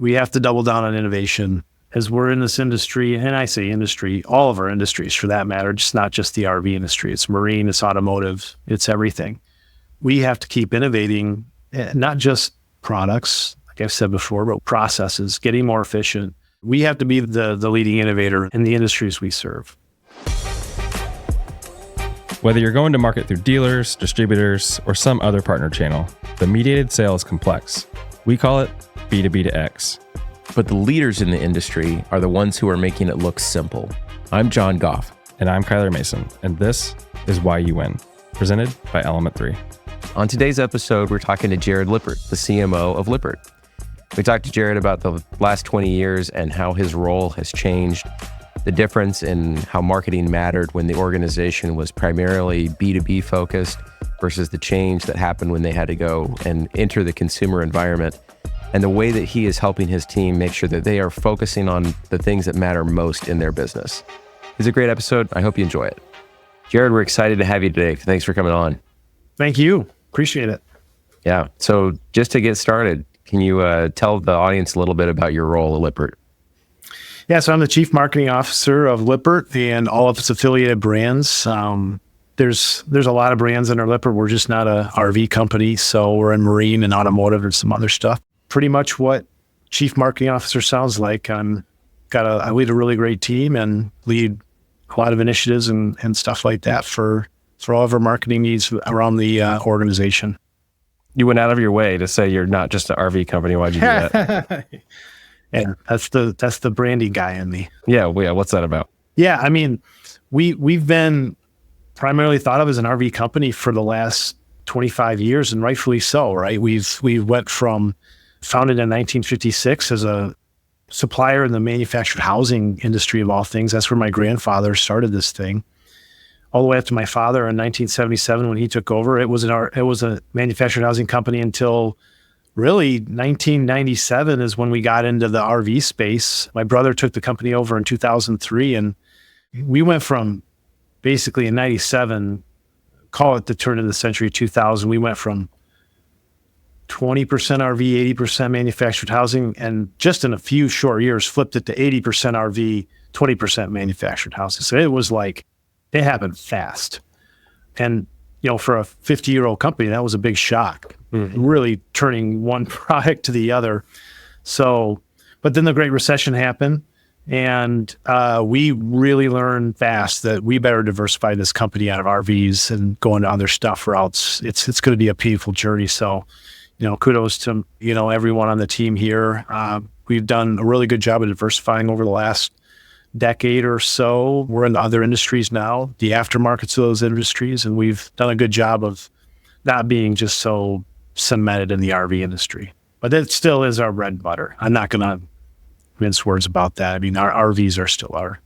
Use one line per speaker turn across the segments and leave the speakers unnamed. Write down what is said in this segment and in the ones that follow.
We have to double down on innovation as we're in this industry. And I say industry, all of our industries for that matter, just not just the RV industry. It's marine, it's automotive, it's everything. We have to keep innovating, not just products, like I've said before, but processes, getting more efficient. We have to be the leading innovator in the industries we serve.
Whether you're going to market through dealers, distributors, or some other partner channel, the mediated sale is complex. We call it B2B to X.
But the leaders in the industry are the ones who are making it look simple. I'm John Goff.
And I'm Kyler Mason. And this is Why You Win, presented by Element 3.
On today's episode, we're talking to Jarod Lippert, the CMO of Lippert. We talked to Jarod about the last 20 years and how his role has changed, the difference in how marketing mattered when the organization was primarily B2B focused versus the change that happened when they had to go and enter the consumer environment, and the way that he is helping his team make sure that they are focusing on the things that matter most in their business. It's a great episode. I hope you enjoy it. Jarod, we're excited to have you today. Thanks for coming on.
Thank you. Appreciate it.
Yeah. So just to get started, can you tell the audience a little bit about your role at Lippert?
Yeah, so I'm the Chief Marketing Officer of Lippert and all of its affiliated brands. There's a lot of brands under Lippert. We're just not a RV company, so we're in marine and automotive and some other stuff. Pretty much what Chief Marketing Officer sounds like. I lead a really great team and lead a lot of initiatives and stuff like that for all of our marketing needs around the organization.
You went out of your way to say you're not just an RV company. Why'd you do that?
And that's the branding guy in me.
Yeah. What's that about?
Yeah. I mean, we've been primarily thought of as an RV company for the last 25 years, and rightfully so, right? We went from founded in 1956 as a supplier in the manufactured housing industry of all things. That's where my grandfather started this thing. All the way up to my father in 1977 when he took over. It was a manufactured housing company until really 1997 is when we got into the RV space. My brother took the company over in 2003, and we went from basically in 97, call it the turn of the century 2000, we went from 20% RV, 80% manufactured housing, and just in a few short years flipped it to 80% RV, 20% manufactured housing. So it was like, it happened fast. And, for a 50-year-old company, that was a big shock, really turning one product to the other. So, but then the Great Recession happened, and we really learned fast that we better diversify this company out of RVs and go into other stuff, or else it's going to be a painful journey. So, kudos to, everyone on the team here. We've done a really good job of diversifying over the last decade or so. We're in other industries now, the aftermarkets of those industries, and we've done a good job of not being just so cemented in the RV industry. But it still is our bread and butter. I'm not going to mince words about that. I mean, our RVs are still our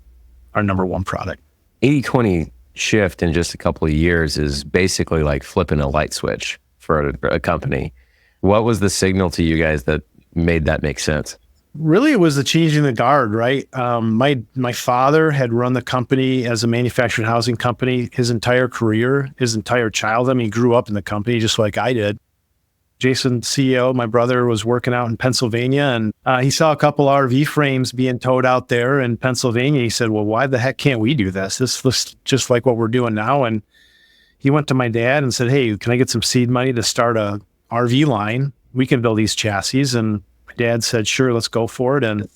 number one product.
80-20 shift in just a couple of years is basically like flipping a light switch for a company. What was the signal to you guys that made that make sense?
Really, it was the changing the guard, right? My father had run the company as a manufactured housing company his entire career, his entire childhood. I mean, he grew up in the company just like I did. Jason, CEO, my brother, was working out in Pennsylvania, and he saw a couple RV frames being towed out there in Pennsylvania. He said, well, why the heck can't we do this? This looks just like what we're doing now. And he went to my dad and said, hey, can I get some seed money to start a RV line? We can build these chassis. And Dad said, sure, let's go for it. And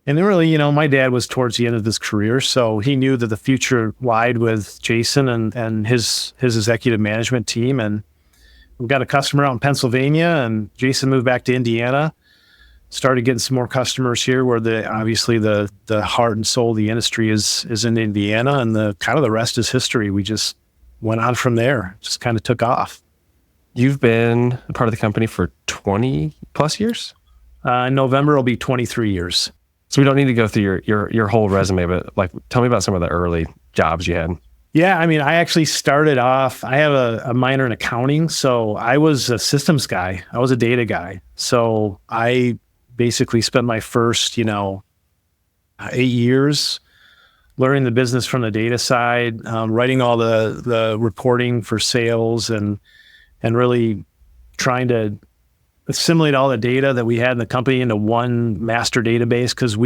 then really, my dad was towards the end of his career, so he knew that the future lied with Jason and his executive management team. And we got a customer out in Pennsylvania, and Jason moved back to Indiana, started getting some more customers here where obviously the heart and soul of the industry is in Indiana, and the rest is history. We just went on from there, just kind of took off.
You've been a part of the company for 20 plus years?
In November, it'll be 23 years.
So we don't need to go through your whole resume, but tell me about some of the early jobs you had.
Yeah, I mean, I actually started off, I have a minor in accounting, so I was a systems guy. I was a data guy. So I basically spent my first, 8 years learning the business from the data side, writing all the reporting for sales and really trying to assimilate all the data that we had in the company into one master database, because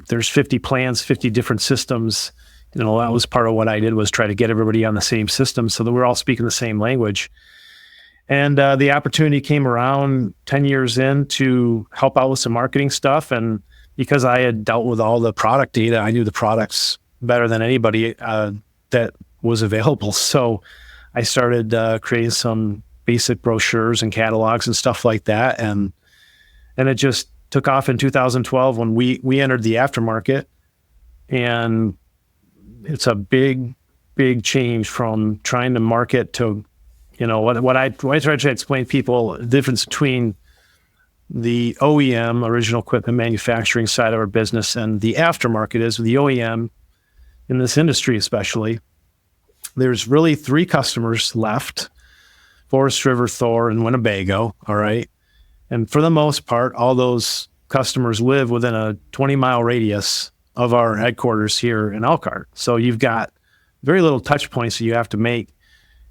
there's 50 plants, 50 different systems. That was part of what I did, was try to get everybody on the same system so that we're all speaking the same language. And the opportunity came around 10 years in to help out with some marketing stuff. And because I had dealt with all the product data, I knew the products better than anybody that was available. So I started creating some basic brochures and catalogs and stuff like that. And it just took off in 2012 when we entered the aftermarket. And it's a big change from trying to market to, what I try to explain to people, the difference between the OEM, original equipment manufacturing side of our business, and the aftermarket is the OEM in this industry especially. There's really 3 customers left: Forest River, Thor, and Winnebago, all right? And for the most part, all those customers live within a 20-mile radius of our headquarters here in Elkhart. So you've got very little touch points that you have to make,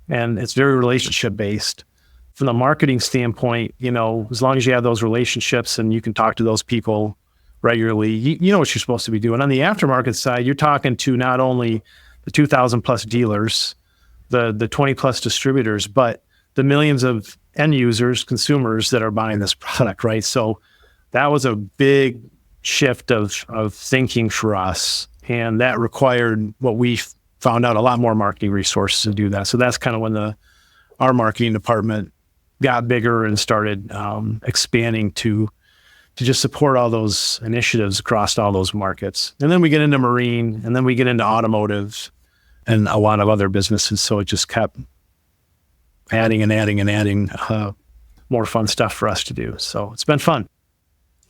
and it's very relationship-based. From the marketing standpoint, as long as you have those relationships and you can talk to those people regularly, you know what you're supposed to be doing. On the aftermarket side, you're talking to not only the 2,000 plus dealers, the 20 plus distributors, but the millions of end users, consumers that are buying this product, right? So that was a big shift of thinking for us. And that required what we found out, a lot more marketing resources to do that. So that's kind of when our marketing department got bigger and started expanding to just support all those initiatives across all those markets. And then we get into marine, and then we get into automotive and a lot of other businesses. So it just kept adding more fun stuff for us to do. So it's been fun.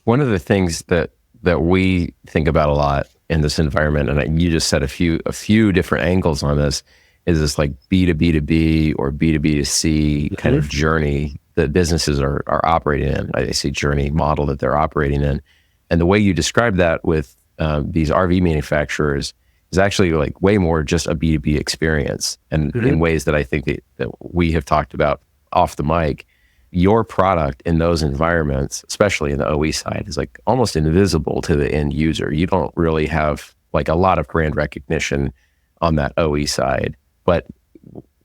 One of the things that we think about a lot in this environment, and you just said a few different angles on this, is this like B2B2B or B2B2C kind of journey that businesses are operating in. I say journey model that they're operating in. And the way you describe that with these RV manufacturers is actually like way more just a B2B experience. And in ways that I think that we have talked about off the mic, your product in those environments, especially in the OE side, is like almost invisible to the end user. You don't really have like a lot of brand recognition on that OE side. But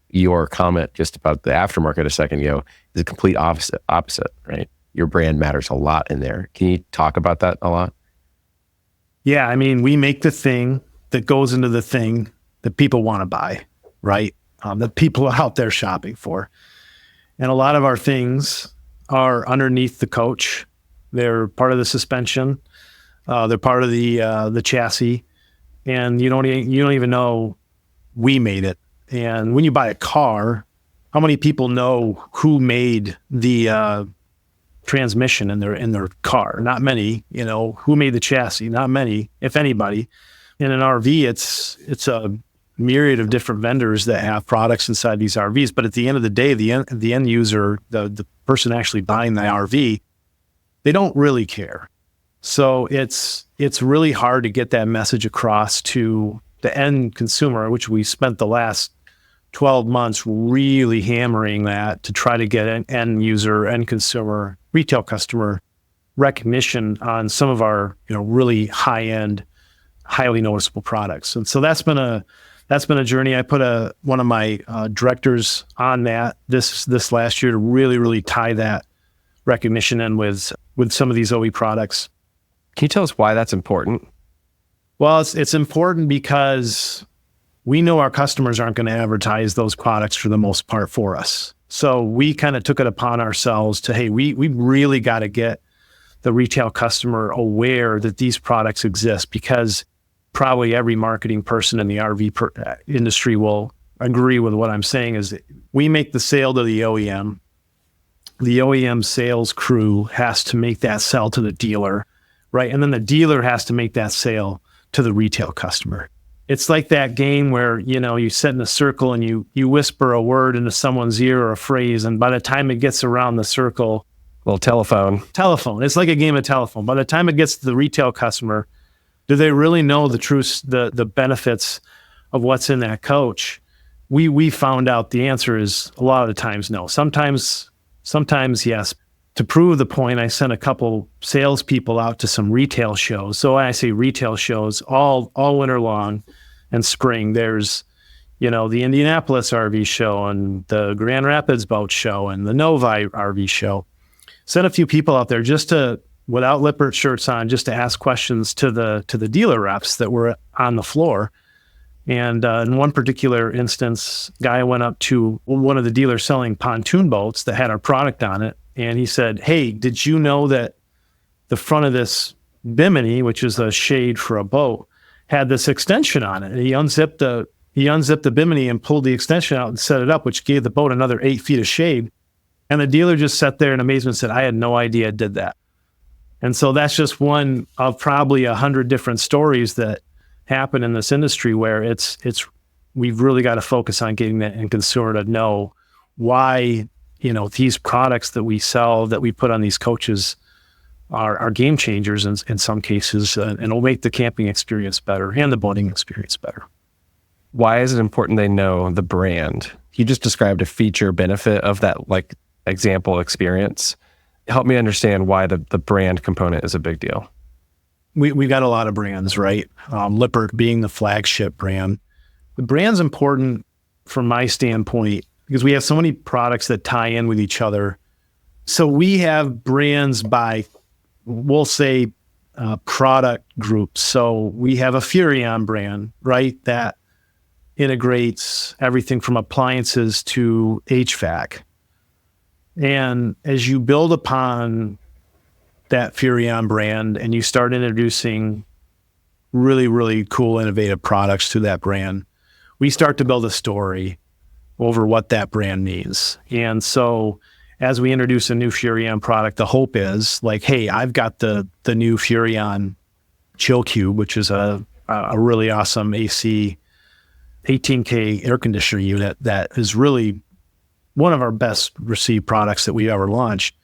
your comment just about the aftermarket a second ago is a complete opposite, right? Your brand matters a lot in there. Can you talk about that a lot?
Yeah, I mean, we make the thing that goes into the thing that people want to buy, right? That people are out there shopping for. And a lot of our things are underneath the coach. They're part of the suspension. They're part of the chassis, and you don't even know we made it. And when you buy a car, how many people know who made the transmission in their car? Not many. Who made the chassis? Not many, if anybody. In an RV, it's a myriad of different vendors that have products inside these RVs. But at the end of the day, the end user, the person actually buying the RV, they don't really care. So it's really hard to get that message across to the end consumer, which we spent the last 12 months really hammering that to try to get an end user, end consumer, retail customer recognition on some of our really high-end, highly noticeable products. And so that's been a journey. I put one of my directors on that this last year to really tie that recognition in with some of these OE products.
Can you tell us why that's important?
Well, it's important because we know our customers aren't going to advertise those products for the most part for us. So we kind of took it upon ourselves to, hey, we really got to get the retail customer aware that these products exist, because probably every marketing person in the RV industry will agree with what I'm saying, is we make the sale to the OEM. The OEM sales crew has to make that sell to the dealer, right? And then the dealer has to make that sale to the retail customer. It's like that game where, you sit in a circle and you whisper a word into someone's ear or a phrase, and by the time it gets around the circle,
Well, telephone.
It's like a game of telephone. By the time it gets to the retail customer, do they really know the truth, the benefits of what's in that coach? We found out the answer is a lot of the times no. Sometimes yes. to prove the point, I sent a couple salespeople out to some retail shows. So when I say retail shows, all winter long and spring, there's, the Indianapolis RV show and the Grand Rapids Boat Show and the Novi RV show. Sent a few people out there just to, without Lippert shirts on, just to ask questions to the dealer reps that were on the floor. And in one particular instance, guy went up to one of the dealers selling pontoon boats that had our product on it. And he said, "Hey, did you know that the front of this bimini, which is a shade for a boat, had this extension on it?" And he unzipped the bimini and pulled the extension out and set it up, which gave the boat another 8 feet of shade. And the dealer just sat there in amazement and said, "I had no idea it did that." And so that's just one of probably 100 different stories that happen in this industry where we've really got to focus on getting that end consumer to know why, these products that we sell, that we put on these coaches are game changers in some cases, and it'll make the camping experience better and the boating experience better.
Why is it important they know the brand? You just described a feature benefit of that example experience. Help me understand why the brand component is a big deal.
We've got a lot of brands, right? Lippert being the flagship brand. The brand's important from my standpoint because we have so many products that tie in with each other. So we have brands by, we'll say, product groups. So we have a Furrion brand, right? That integrates everything from appliances to HVAC. And as you build upon that Furrion brand and you start introducing really, really cool, innovative products to that brand, we start to build a story over what that brand means. And so as we introduce a new Furrion product, the hope is like, hey, I've got the new Furrion Chill Cube, which is a really awesome AC 18K air conditioner unit that is really one of our best received products that we ever launched.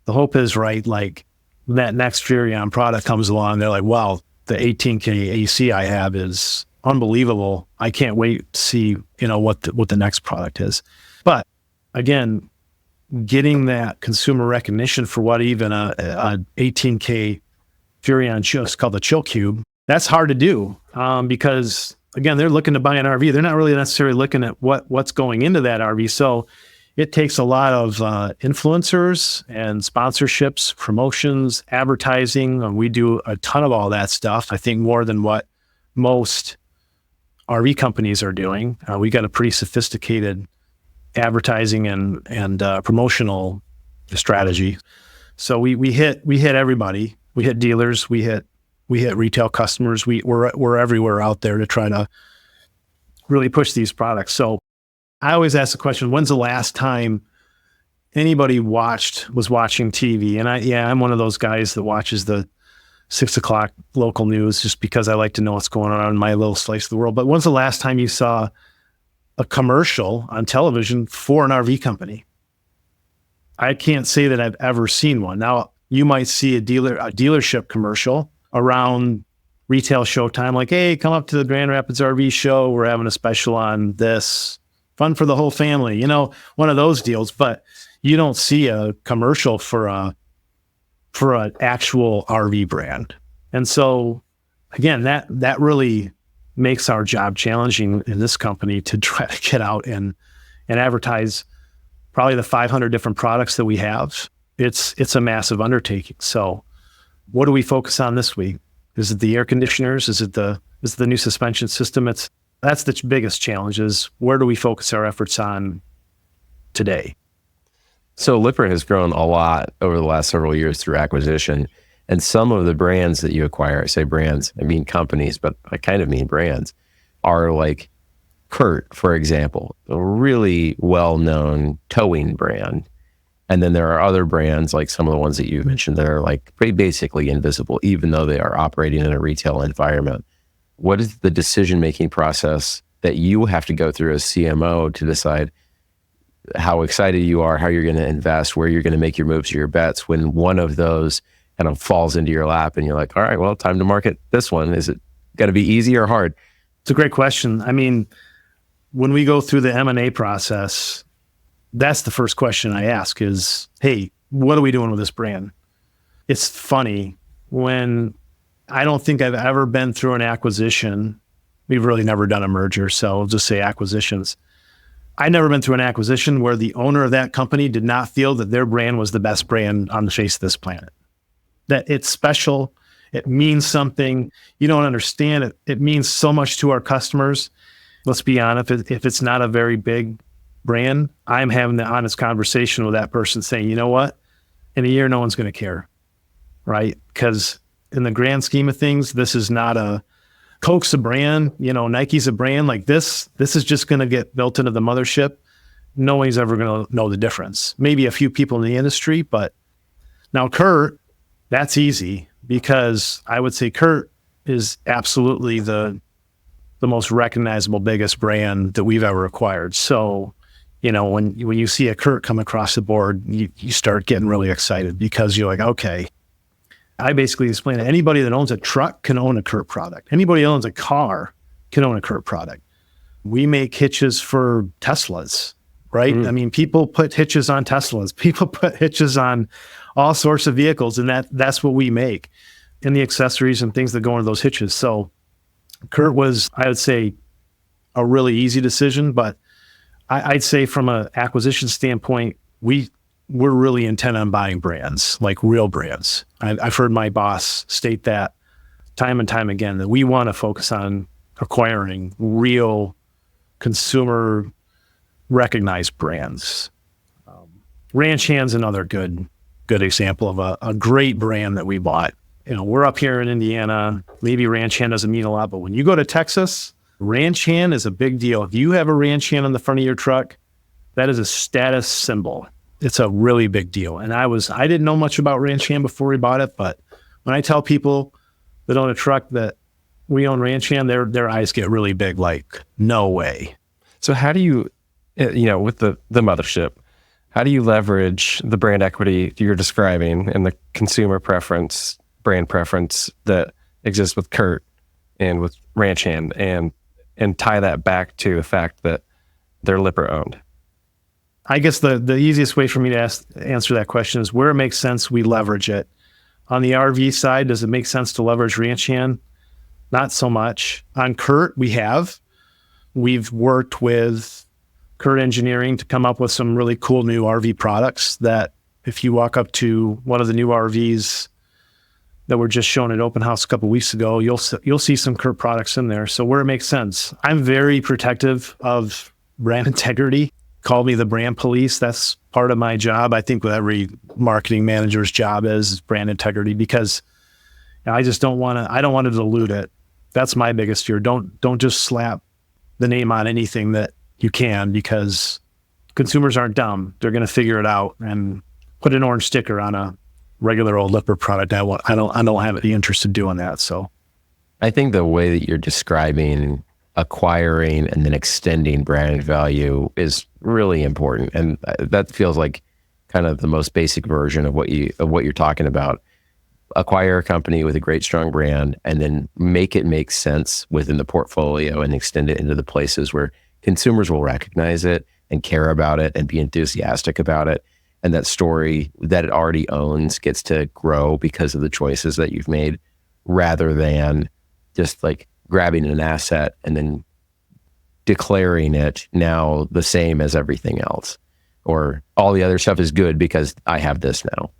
The hope is, right, like that next Furrion product comes along, they're like, wow, the 18K AC I have is unbelievable. I can't wait to see, what the next product is. But again, getting that consumer recognition for what even a 18K Furrion chill, it's called the Chill Cube, that's hard to do because again, they're looking to buy an RV. They're not really necessarily looking at what's going into that RV. So it takes a lot of influencers and sponsorships, promotions, advertising. And we do a ton of all that stuff. I think more than what most RV companies are doing. We got a pretty sophisticated advertising and promotional strategy. So we hit everybody. We hit dealers. We hit retail customers. We're everywhere out there to try to really push these products. So I always ask the question, when's the last time anybody was watching TV? And I'm one of those guys that watches the 6 o'clock local news just because I like to know what's going on in my little slice of the world. But when's the last time you saw a commercial on television for an RV company? I can't say that I've ever seen one. Now, you might see a dealership commercial around retail showtime, like, hey, come up to the Grand Rapids RV show. We're having a special on this. Fun for the whole family, one of those deals. But you don't see a commercial for an actual RV brand. And so, again, that really makes our job challenging in this company to try to get out and advertise probably the 500 different products that we have. It's a massive undertaking. So what do we focus on this week? Is it the air conditioners? Is it the new suspension system? That's the biggest challenge is where do we focus our efforts on today?
So Lippert has grown a lot over the last several years through acquisition. And some of the brands that you acquire, I say brands, I mean companies, but I kind of mean brands, are like Kurt, for example, a really well-known towing brand. And then there are other brands like some of the ones that you mentioned that are like pretty basically invisible, even though they are operating in a retail environment. What is the decision-making process that you have to go through as CMO to decide how excited you are, how you're going to invest, where you're going to make your moves or your bets when one of those kind of falls into your lap and you're like, all right, well, time to market this one. Is it going to be easy or hard?
It's a great question. I mean, when we go through the M&A process, that's the first question I ask is, hey, what are we doing with this brand? It's funny when I don't think I've ever been through an acquisition. We've really never done a merger, so I'll just say acquisitions. I've never been through an acquisition where the owner of that company did not feel that their brand was the best brand on the face of this planet. That it's special, it means something. You don't understand it. It means so much to our customers. Let's be honest, if it's not a very big brand, I'm having the honest conversation with that person saying, you know what? In a year, no one's going to care, right? Because in the grand scheme of things, this is not a Coke's a brand, Nike's a brand. Like this is just going to get built into the mothership. No one's ever going to know the difference. Maybe a few people in the industry, but now Kurt, that's easy because I would say Kurt is absolutely the most recognizable, biggest brand that we've ever acquired. So, when you see a Kurt come across the board, you start getting really excited because you're like, okay. I basically explain that anybody that owns a truck can own a Kurt product. Anybody that owns a car can own a Kurt product. We make hitches for Teslas, right? I mean, people put hitches on Teslas. People put hitches on all sorts of vehicles, and that's what we make, and the accessories and things that go into those hitches. So Kurt was, I would say, a really easy decision, but I'd say from an acquisition standpoint, we're really intent on buying brands, like real brands. I've heard my boss state that time and time again, that we want to focus on acquiring real consumer recognized brands. Ranch Hand's another good example of a great brand that we bought. We're up here in Indiana. Maybe Ranch Hand doesn't mean a lot, but when you go to Texas, Ranch Hand is a big deal. If you have a Ranch Hand on the front of your truck, that is a status symbol. It's a really big deal. And I didn't know much about Ranch Hand before we bought it, but when I tell people that own a truck that we own Ranch Hand, their eyes get really big, like, no way.
So how do you, with the mothership, how do you leverage the brand equity you're describing and the consumer preference, brand preference that exists with Kurt and with Ranch Hand and tie that back to the fact that they're Lippert owned?
I guess the easiest way for me to answer that question is where it makes sense, we leverage it. On the RV side, does it make sense to leverage Ranch Hand? Not so much. On Kurt, we've worked with Kurt Engineering to come up with some really cool new RV products that if you walk up to one of the new RVs that were just shown at Open House a couple of weeks ago, you'll see some Kurt products in there. So where it makes sense. I'm very protective of brand integrity. Call me the brand police. That's part of my job. I think what every marketing manager's job is brand integrity, because I just don't want to dilute it. That's my biggest fear. Don't just slap the name on anything that you can, because consumers aren't dumb. They're going to figure it out and put an orange sticker on a regular old Lippert product. I don't have any interest in doing that. So
I think the way that you're describing acquiring and then extending brand value is really important, and that feels like kind of the most basic version of what you're talking about. Acquire a company with a great, strong brand, and then make it make sense within the portfolio and extend it into the places where consumers will recognize it and care about it and be enthusiastic about it. And that story that it already owns gets to grow because of the choices that you've made, rather than just like grabbing an asset and then declaring it now the same as everything else, or all the other stuff is good because I have this now.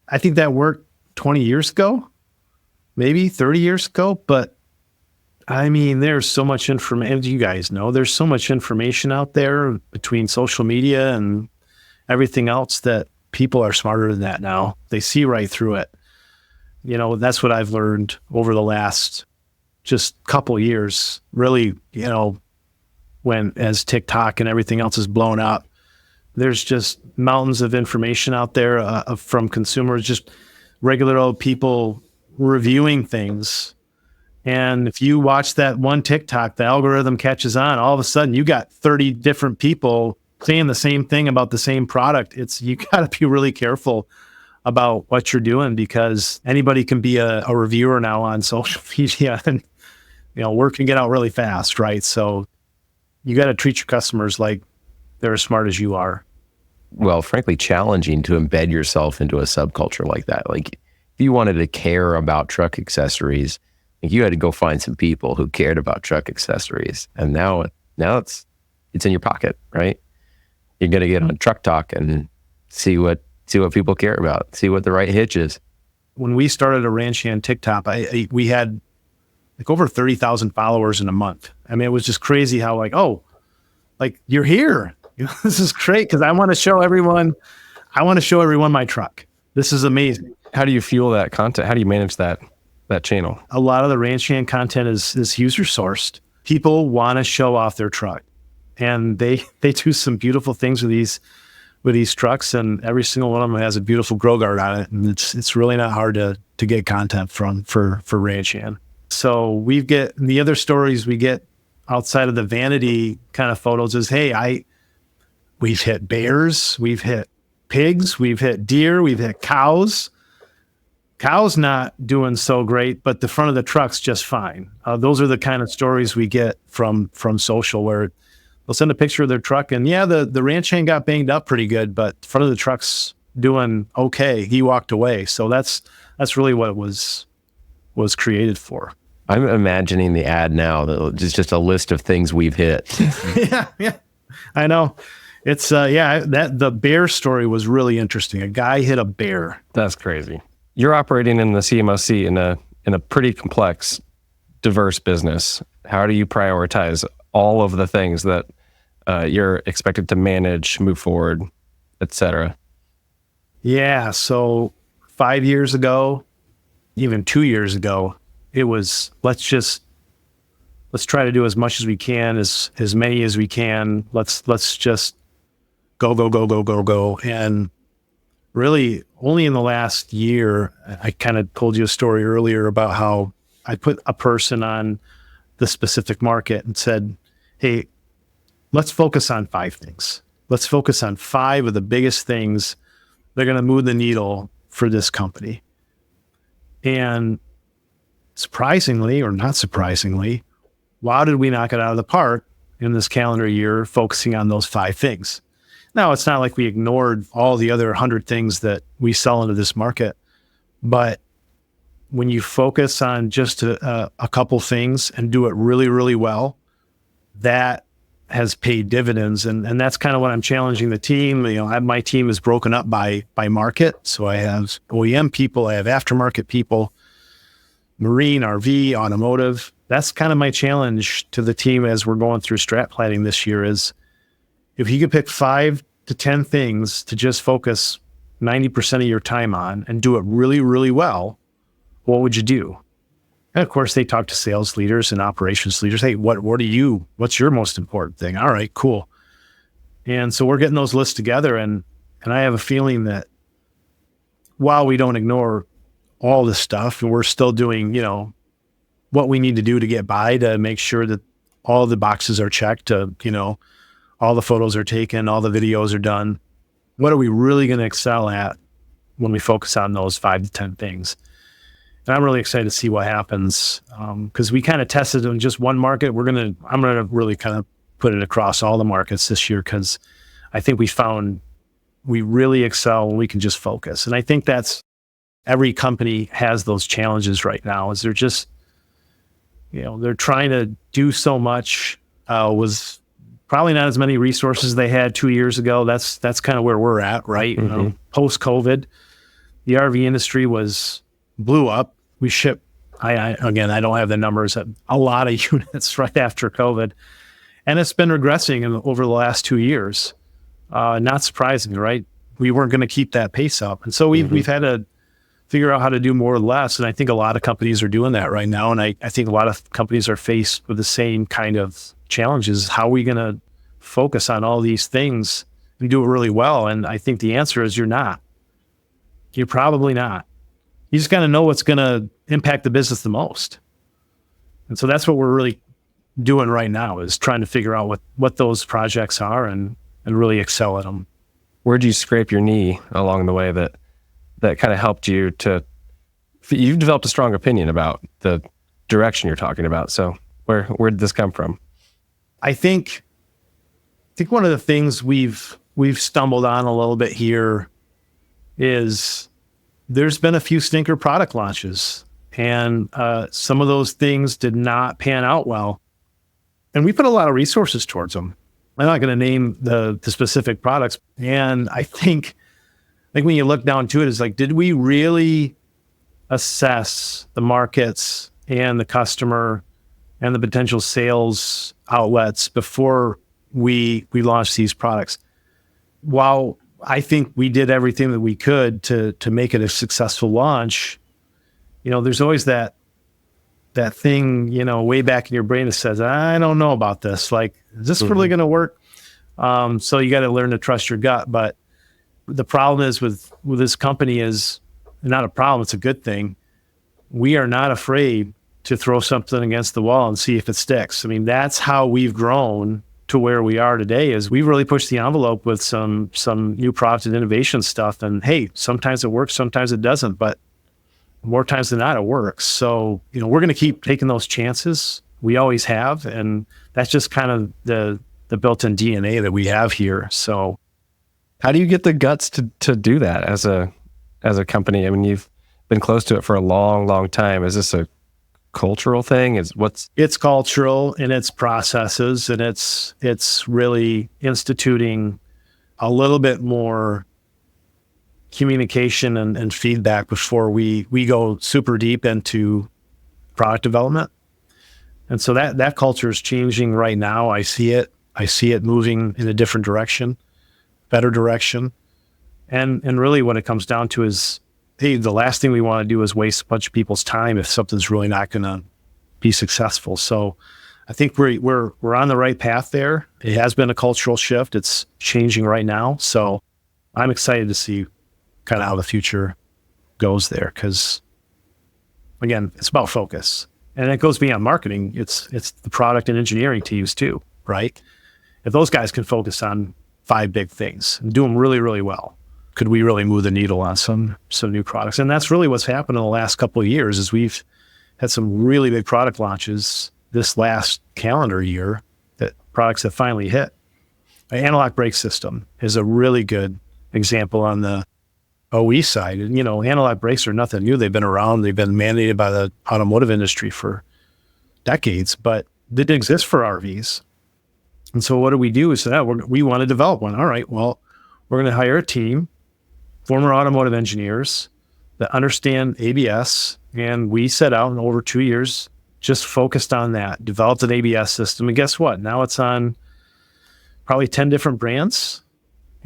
I think that worked 20 years ago, maybe 30 years ago, but I mean, there's so much information, you guys know, there's so much information out there between social media and everything else that people are smarter than that now. They see right through it. That's what I've learned over the last just couple years, really, when as TikTok and everything else is blown up, there's just mountains of information out there from consumers, just regular old people reviewing things. And if you watch that one TikTok, the algorithm catches on, all of a sudden you got 30 different people saying the same thing about the same product. You got to be really careful about what you're doing, because anybody can be a reviewer now on social media, and word can get out really fast, right? So you got to treat your customers like they're as smart as you are.
well, frankly, challenging to embed yourself into a subculture like that. Like, if you wanted to care about truck accessories, like, you had to go find some people who cared about truck accessories. And now it's in your pocket, right? You're going to get on Truck Talk and see what people care about, see what the right hitch is.
When we started a ranch hand TikTok, we had like over 30,000 followers in a month. I mean, it was just crazy how like you're here. This is great because I want to show everyone my truck. This is amazing.
How do you fuel that content? How do you manage that channel?
A lot of the ranch hand content is user sourced. People want to show off their truck, and they do some beautiful things with these trucks, and every single one of them has a beautiful grow guard on it, and it's really not hard to get content for ranch hand. So we get the other stories we get outside of the vanity kind of photos is, hey, we've hit bears, we've hit pigs, we've hit deer, we've hit cows. Cows not doing so great, but the front of the truck's just fine. Those are the kind of stories we get from social, where they'll send a picture of their truck and the ranch hand got banged up pretty good, but the front of the truck's doing okay. He walked away. So that's really what it was created for.
I'm imagining the ad now. It's just a list of things we've hit.
Yeah, I know. It's the bear story was really interesting. A guy hit a bear.
That's crazy. You're operating in the CMOC in a pretty complex, diverse business. How do you prioritize all of the things that you're expected to manage, move forward, et cetera? Yeah.
So 5 years ago, even 2 years ago, it was, let's try to do as much as we can, as many as we can. Let's just go. And really only in the last year, I kind of told you a story earlier about how I put a person on the specific market and said, hey, let's focus on 5 things. Let's focus on 5 of the biggest things that are going to move the needle for this company. And surprisingly, or not surprisingly, wow, did we knock it out of the park in this calendar year, focusing on those 5 things. Now, it's not like we ignored all the other 100 things that we sell into this market, but when you focus on just a couple things and do it really, really well, that has paid dividends. And that's kind of what I'm challenging the team. My team is broken up by market. So I have OEM people, I have aftermarket people, marine, RV, automotive. That's kind of my challenge to the team as we're going through strat planning this year is, if you could pick 5 to 10 things to just focus 90% of your time on and do it really, really well, what would you do? And of course, they talk to sales leaders and operations leaders. Hey, what's your most important thing? All right, cool. And so we're getting those lists together, and I have a feeling that while we don't ignore all this stuff, and we're still doing, what we need to do to get by to make sure that all the boxes are checked, all the photos are taken, all the videos are done. What are we really going to excel at when we focus on those 5 to 10 things? And I'm really excited to see what happens because we kind of tested in just one market. I'm going to really kind of put it across all the markets this year because I think we found we really excel when we can just focus. And I think that's every company has those challenges right now. Is they're just, they're trying to do so much. Was probably not as many resources they had 2 years ago. That's kind of where we're at, right?
Mm-hmm.
Post-COVID, the RV industry blew up. We shipped, I don't have the numbers, a lot of units right after COVID. And it's been regressing over the last 2 years. Not surprising, right? We weren't going to keep that pace up. And so we've had to figure out how to do more or less. And I think a lot of companies are doing that right now. And I think a lot of companies are faced with the same kind of challenges. How are we going to focus on all these things and do it really well? And I think the answer is you're not. You're probably not. You just got to know what's going to impact the business the most. And so that's what we're really doing right now, is trying to figure out what those projects are and really excel at them.
Where'd you scrape your knee along the way that kind of helped you you've developed a strong opinion about the direction you're talking about. So where did this come from?
I think one of the things we've we've stumbled on a little bit here is there's been a few stinker product launches, and some of those things did not pan out well. And we put a lot of resources towards them. I'm not going to name the specific products. And I think when you look down to it, it's like, did we really assess the markets and the customer and the potential sales outlets before we launched these products? While I think we did everything that we could to make it a successful launch, there's always that thing, way back in your brain that says, I don't know about this. Like, is this really going to work? So you got to learn to trust your gut. But the problem is with this company is not a problem. It's a good thing. We are not afraid to throw something against the wall and see if it sticks. I mean, that's how we've grown to where we are today, is we've really pushed the envelope with some new product and innovation stuff. And hey, sometimes it works, sometimes it doesn't, but more times than not, it works. So, we're going to keep taking those chances. We always have. And that's just kind of the built-in DNA that we have here. So
how do you get the guts to do that as a company? I mean, you've been close to it for a long, long time. Is this a cultural thing? It's
cultural, and it's processes, and it's really instituting a little bit more communication and feedback before we go super deep into product development. And so that culture is changing right now. I see it moving in a different direction, better direction. And really what it comes down to is, hey, the last thing we want to do is waste a bunch of people's time if something's really not going to be successful. So I think we're on the right path there. It has been a cultural shift. It's changing right now. So I'm excited to see kind of how the future goes there, because again, it's about focus, and it goes beyond marketing. It's the product and engineering teams too, right? If those guys can focus on 5 big things and do them really, really well, could we really move the needle on some new products? And that's really what's happened in the last couple of years, is we've had some really big product launches this last calendar year, that products that finally hit. An analog brake system is a really good example on the OE side. And, analog brakes are nothing new. They've been around. They've been mandated by the automotive industry for decades, but they didn't exist for RVs. And so what do we do is we want to develop one. All right, well, we're going to hire a team, former automotive engineers that understand ABS. And we set out in over 2 years, just focused on that, developed an ABS system. And guess what? Now it's on probably 10 different brands.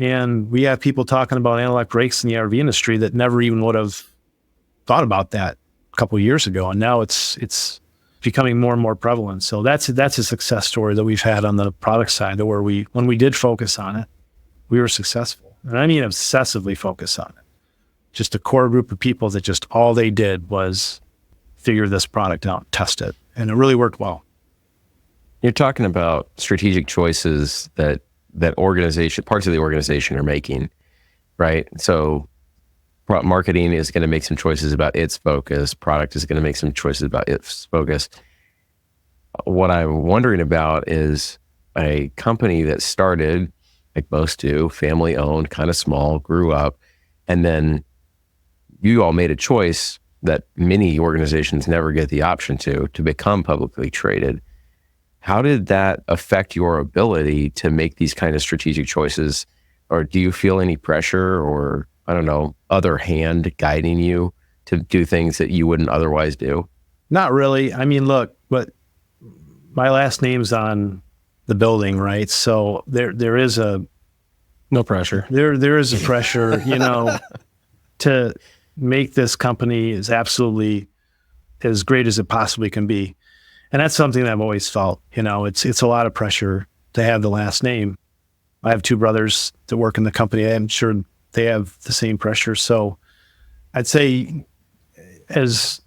And we have people talking about analog brakes in the RV industry that never even would have thought about that a couple of years ago. And now it's becoming more and more prevalent. So that's a success story that we've had on the product side, that when we did focus on it, we were successful. And I mean obsessively focus on it. Just a core group of people that just all they did was figure this product out, test it. And it really worked well.
You're talking about strategic choices that parts of the organization are making, right? So marketing is going to make some choices about its focus. Product is going to make some choices about its focus. What I'm wondering about is a company that started, like most do, family owned, kind of small, grew up, and then you all made a choice that many organizations never get the option to become publicly traded. How did that affect your ability to make these kind of strategic choices? Or do you feel any pressure or, I don't know, other hand guiding you to do things that you wouldn't otherwise do?
Not really. I mean, look, but my last name's on the building, right? So there is
no pressure.
There is a pressure, to make this company as absolutely as great as it possibly can be. And that's something that I've always felt, it's a lot of pressure to have the last name. I have 2 brothers that work in the company. I'm sure they have the same pressure. So I'd say as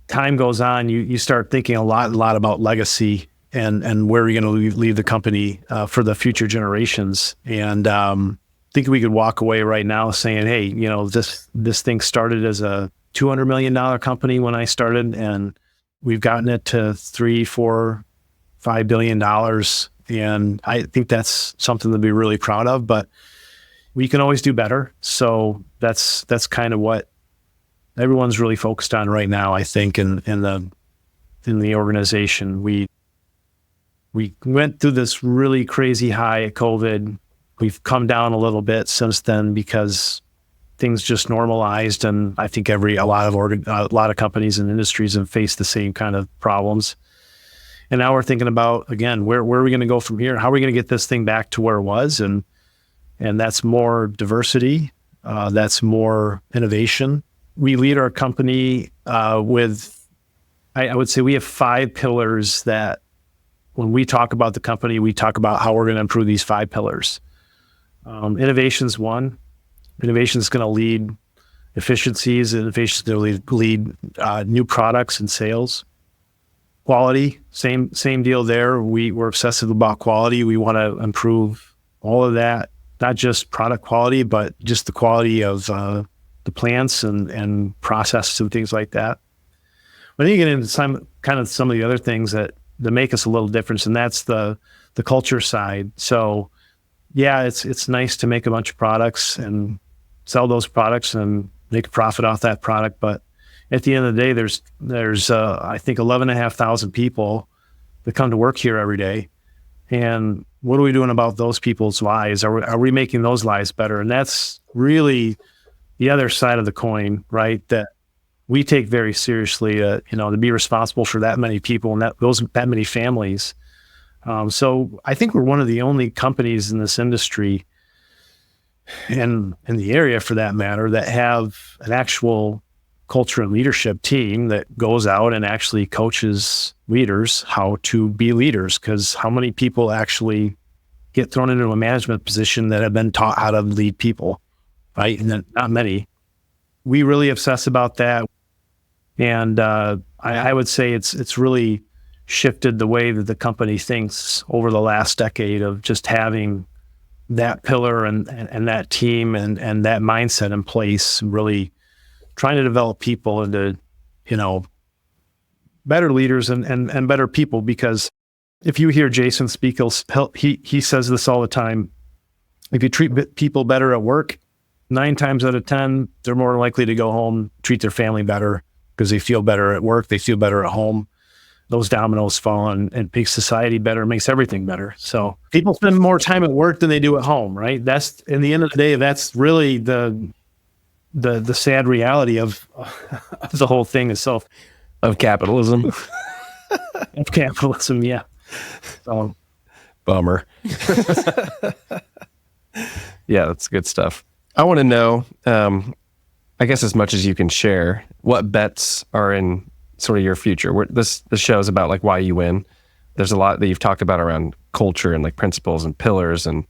time goes on, you start thinking a lot about legacy and where you're going to leave the company for the future generations. And I think we could walk away right now saying, hey, this thing started as a $200 million company when I started, and we've gotten it to $3, $4, $5 billion. And I think that's something to be really proud of. But we can always do better. So that's kind of what everyone's really focused on right now, I think, in the organization. We went through this really crazy high at COVID. We've come down a little bit since then because things just normalized, and I think a lot of companies and industries have faced the same kind of problems. And now we're thinking about, again, where are we going to go from here? How are we going to get this thing back to where it was? And that's more diversity. That's more innovation. We lead our company with, I would say we have 5 pillars that when we talk about the company, we talk about how we're going to improve these 5 pillars. Innovation's one. Innovation is going to lead efficiencies. Innovation is going to lead new products and sales. Quality, same deal there. We're obsessive about quality. We want to improve all of that, not just product quality, but just the quality of the plants and processes and things like that. But then you get into some of the other things that make us a little different, and that's the culture side. So yeah, it's nice to make a bunch of products and sell those products and make a profit off that product. But at the end of the day, there's I think 11,500 people that come to work here every day. And what are we doing about those people's lives? Are we making those lives better? And that's really the other side of the coin, right? That we take very seriously, to be responsible for that many people and that many families. So I think we're one of the only companies in this industry and in the area, for that matter, that have an actual culture and leadership team that goes out and actually coaches leaders how to be leaders. Because how many people actually get thrown into a management position that have been taught how to lead people, right? And not many. We really obsess about that. And I would say it's really shifted the way that the company thinks over the last decade of just having that pillar and that team and that mindset in place, really trying to develop people into, better leaders and better people. Because if you hear Jason speak, he says this all the time. If you treat people better at work, 9 times out of 10, they're more likely to go home, treat their family better because they feel better at work. They feel better at home. Those dominoes fall and makes society better, makes everything better. So people spend more time at work than they do at home, right? That's, in the end of the day, that's really the sad reality of the whole thing itself.
Of capitalism.
Of capitalism, yeah. So,
bummer. Yeah, that's good stuff. I want to know, I guess as much as you can share, what bets are in sort of your future. This show is about like why you win. There's a lot that you've talked about around culture and like principles and pillars and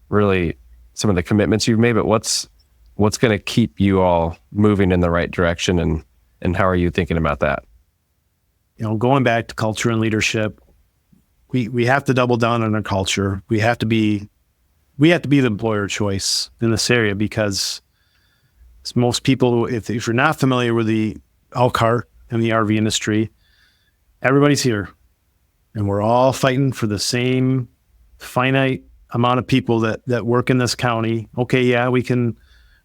really some of the commitments you've made, but what's going to keep you all moving in the right direction, and how are you thinking about that?
Going back to culture and leadership, we have to double down on our culture. We have to be the employer of choice in this area, because most people, if you're not familiar with the Elkhart and the RV industry, everybody's here and we're all fighting for the same finite amount of people that work in this county. Okay, yeah, we can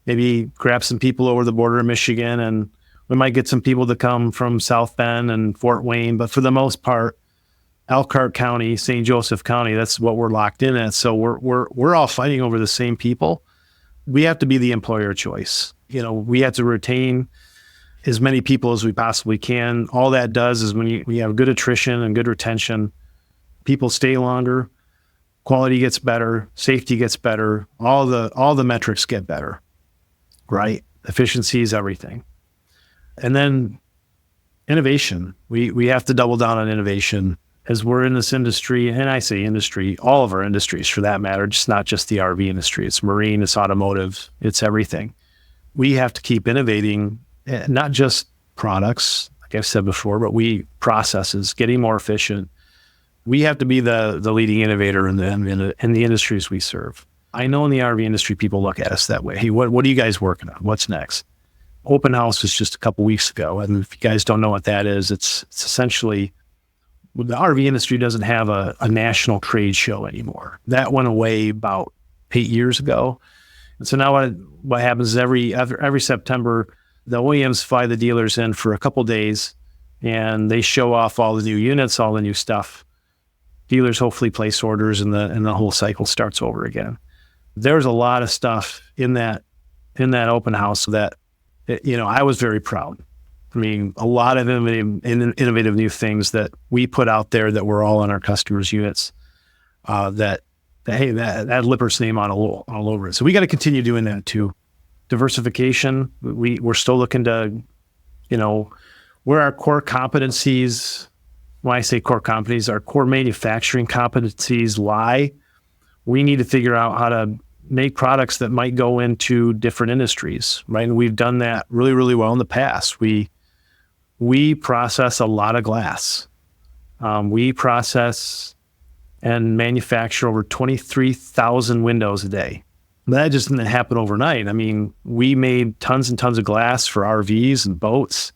maybe grab some people over the border of Michigan, and we might get some people to come from South Bend and Fort Wayne, but for the most part, Elkhart County, St. Joseph County, that's what we're locked in at. So we're all fighting over the same people. We have to be the employer of choice. We have to retain as many people as we possibly can. All that does is when you have good attrition and good retention, people stay longer, quality gets better, safety gets better, all the metrics get better, right? Efficiency is everything. And then innovation. We have to double down on innovation as we're in this industry, and I say industry, all of our industries for that matter, just not just the RV industry. It's marine, it's automotive, it's everything. We have to keep innovating, not just products, like I've said before, but processes, getting more efficient. We have to be the leading innovator in the industries we serve. I know in the RV industry, people look at us that way. Hey, what are you guys working on? What's next? Open House was just a couple weeks ago. And if you guys don't know what that is, it's essentially, the RV industry doesn't have a national trade show anymore. That went away about 8 years ago. And so now what happens is every September, the OEMs fly the dealers in for a couple days, and they show off all the new units, all the new stuff. Dealers hopefully place orders, and the whole cycle starts over again. There's a lot of stuff in that open house that, I was very proud. I mean, a lot of innovative new things that we put out there that were all on our customers' units. That had Lippert's name all over it. So we got to continue doing that too. Diversification. We're still looking to, where our core competencies. When I say core competencies, our core manufacturing competencies lie. We need to figure out how to make products that might go into different industries, right? And we've done that really, really well in the past. We process a lot of glass. We process and manufacture over 23,000 windows a day. That just didn't happen overnight. I mean, we made tons and tons of glass for RVs and boats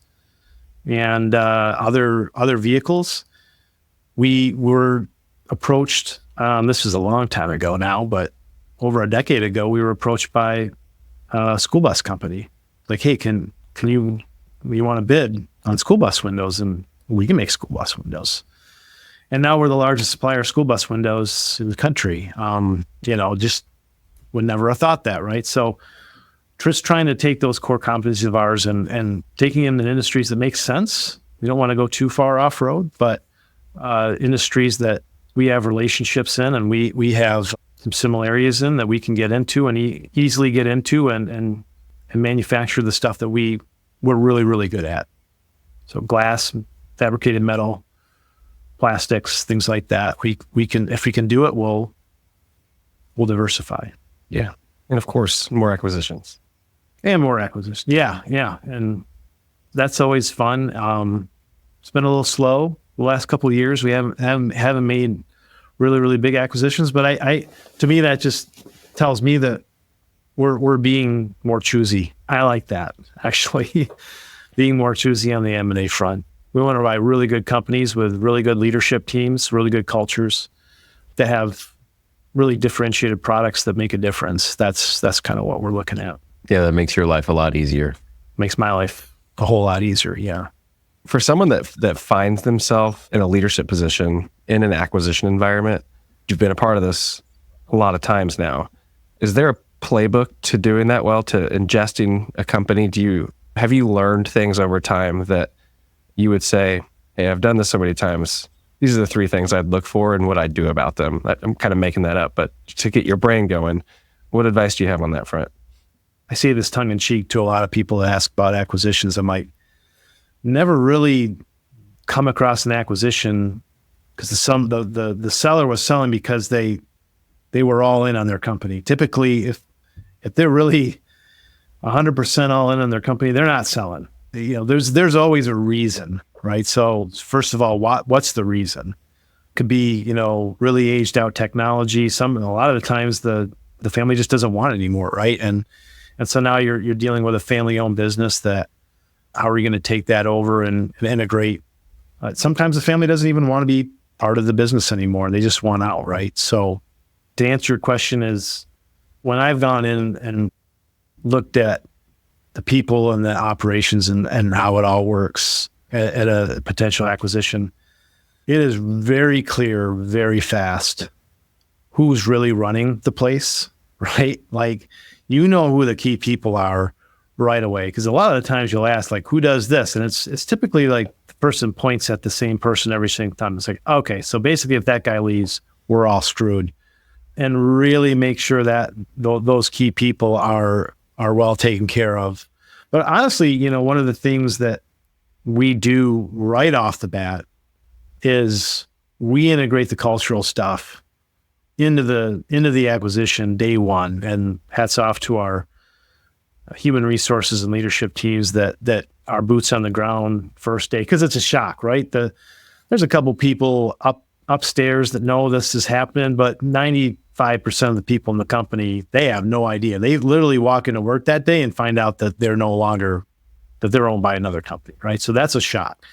and other vehicles. We were approached, this is a long time ago now, but over a decade ago, we were approached by a school bus company. Like, hey, can you want to bid on school bus windows? And we can make school bus windows. And now we're the largest supplier of school bus windows in the country. Just would never have thought that, right? So just trying to take those core competencies of ours and taking them in industries that make sense. We don't want to go too far off-road, but industries that we have relationships in and we have some similarities in that we can get into and easily get into and manufacture the stuff that we're really, really good at. So glass, fabricated metal, plastics, things like that. We can, if we can do it, we'll diversify.
Yeah. And of course, more acquisitions.
And more acquisitions. Yeah. And that's always fun. It's been a little slow the last couple of years. We haven't made really, really big acquisitions, but to me, that just tells me that we're being more choosy. I like that, actually, being more choosy on the M&A front. We want to buy really good companies with really good leadership teams, really good cultures that have really differentiated products that make a difference. That's kind of what we're looking at.
Yeah, that makes your life a lot easier.
Makes my life a whole lot easier, yeah.
For someone that finds themselves in a leadership position in an acquisition environment, you've been a part of this a lot of times now. Is there a playbook to doing that well, to ingesting a company? Have you learned things over time that you would say, hey, I've done this so many times. These are the 3 things I'd look for and what I'd do about them. I'm kind of making that up, but to get your brain going, what advice do you have on that front?
I say this tongue in cheek to a lot of people that ask about acquisitions. I might never really come across an acquisition because the seller was selling because they were all in on their company. Typically, if they're really 100% all in on their company, they're not selling. There's always a reason, right? So first of all, what's the reason? Could be, really aged out technology. A lot of the times the family just doesn't want it anymore, right? And so now you're dealing with a family-owned business that, how are you going to take that over and integrate? Sometimes the family doesn't even want to be part of the business anymore. They just want out, right? So to answer your question is, when I've gone in and looked at the people and the operations and how it all works at a potential acquisition, it is very clear, very fast, who's really running the place, right? Like, who the key people are right away. Because a lot of the times you'll ask, like, who does this? And it's typically like the person points at the same person every single time. It's like, okay, so basically if that guy leaves, we're all screwed. And really make sure that those key people are well taken care of. But honestly, one of the things that we do right off the bat is we integrate the cultural stuff into the acquisition day one. And hats off to our human resources and leadership teams that are boots on the ground first day, because it's a shock, right? There's a couple people upstairs that know this is happening, but 95% of the people in the company, they have no idea. They literally walk into work that day and find out that they're owned by another company, right? So that's a shock.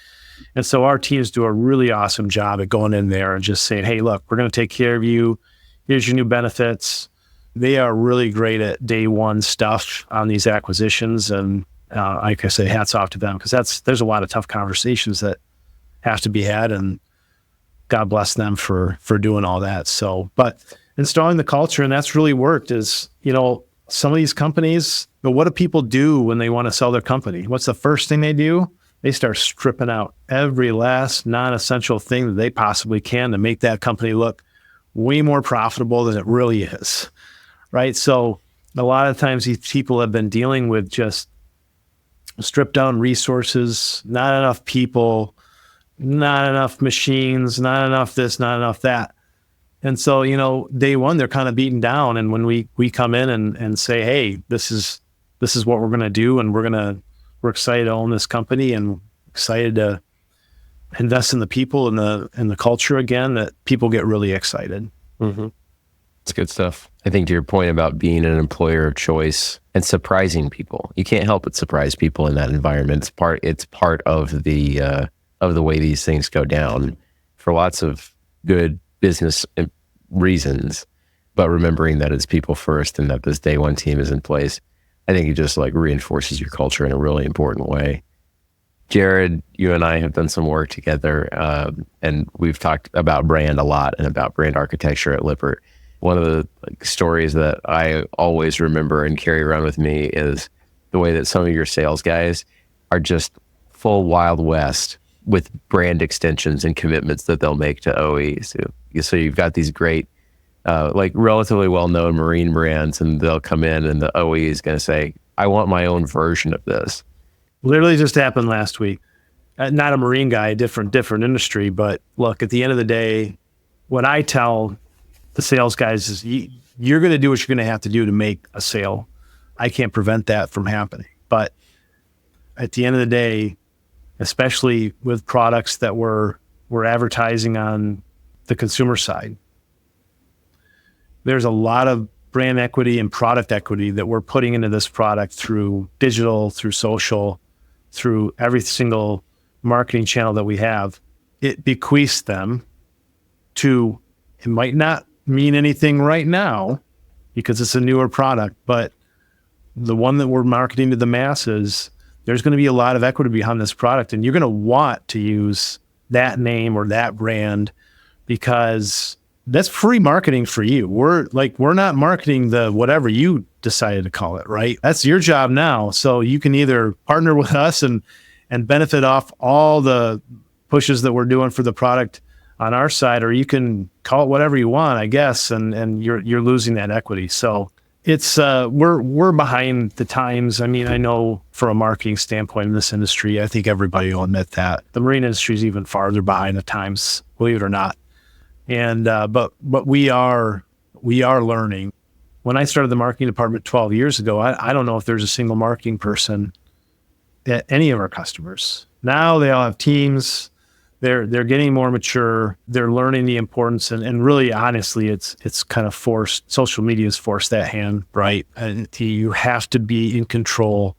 And so our teams do a really awesome job at going in there and just saying, hey, look, we're going to take care of you. Here's your new benefits. They are really great at day one stuff on these acquisitions. And like I say, hats off to them, because there's a lot of tough conversations that have to be had, and God bless them for doing all that. So, but installing the culture, and that's really worked, is, some of these companies, but what do people do when they want to sell their company? What's the first thing they do? They start stripping out every last non-essential thing that they possibly can to make that company look way more profitable than it really is, right? So a lot of times these people have been dealing with just stripped down resources, not enough people, not enough machines, not enough this, not enough that. And so, day one, they're kind of beaten down. And when we come in and say, hey, this is what we're going to do, and we're excited to own this company and excited to invest in the people and the culture again, that people get really excited.
Mm-hmm. It's good stuff. I think to your point about being an employer of choice and surprising people, you can't help but surprise people in that environment. It's part of the way these things go down for lots of good business reasons, but remembering that it's people first and that this day one team is in place, I think it just reinforces your culture in a really important way. Jarod, you and I have done some work together, and we've talked about brand a lot and about brand architecture at Lippert. One of the stories that I always remember and carry around with me is the way that some of your sales guys are just full Wild West with brand extensions and commitments that they'll make to OEs. So you've got these great, relatively well-known marine brands, and they'll come in and the OE is going to say, I want my own version of this.
Literally just happened last week. Not a marine guy, different industry. But look, at the end of the day, what I tell the sales guys is you're going to do what you're going to have to do to make a sale. I can't prevent that from happening. But at the end of the day, especially with products that we're advertising on the consumer side, there's a lot of brand equity and product equity that we're putting into this product through digital, through social, through every single marketing channel that we have. It bequeaths them to, it might not mean anything right now because it's a newer product, but the one that we're marketing to the masses, there's going to be a lot of equity behind this product, and you're going to want to use that name or that brand, because that's free marketing for you. We're not marketing the whatever you decided to call it, right? That's your job now. So you can either partner with us and benefit off all the pushes that we're doing for the product on our side, or you can call it whatever you want, I guess, and you're losing that equity. So it's we're behind the times. I mean, I know from a marketing standpoint in this industry, I think everybody will admit that the marine industry is even farther behind the times, believe it or not. And but we are learning. When I started the marketing department 12 years ago, I don't know if there's a single marketing person at any of our customers. Now they all have teams. They're getting more mature. They're learning the importance, and really, honestly, it's kind of forced. Social media has forced that hand, right? And you have to be in control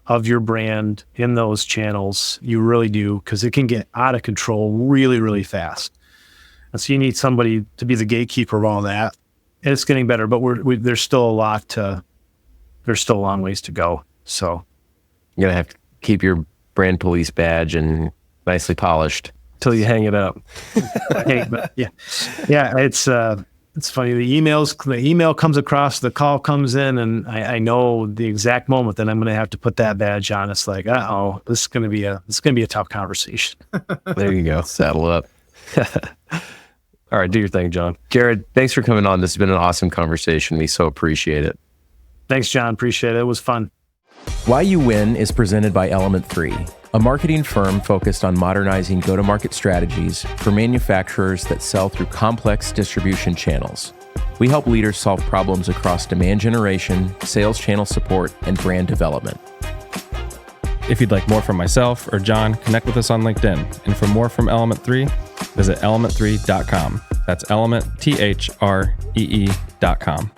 of your brand in those channels. You really do, because it can get out of control really, really fast. And so you need somebody to be the gatekeeper of all that. And it's getting better, but there's still there's still a long ways to go. So
you're gonna have to keep your brand police badge and nicely polished
till you hang it up.
Hey, but yeah, it's funny. The email comes across, the call comes in, and I know the exact moment that I'm going to have to put that badge on. It's like, this is going to be a tough conversation.
There you go. Saddle up.
All right, do your thing, John.
Jarod, thanks for coming on. This has been an awesome conversation. We so appreciate it.
Thanks, John. Appreciate it. It was fun.
Why You Win is presented by Element 3, a marketing firm focused on modernizing go-to-market strategies for manufacturers that sell through complex distribution channels. We help leaders solve problems across demand generation, sales channel support, and brand development.
If you'd like more from myself or John, connect with us on LinkedIn. And for more from Element 3, visit element3.com. That's elementthree.com.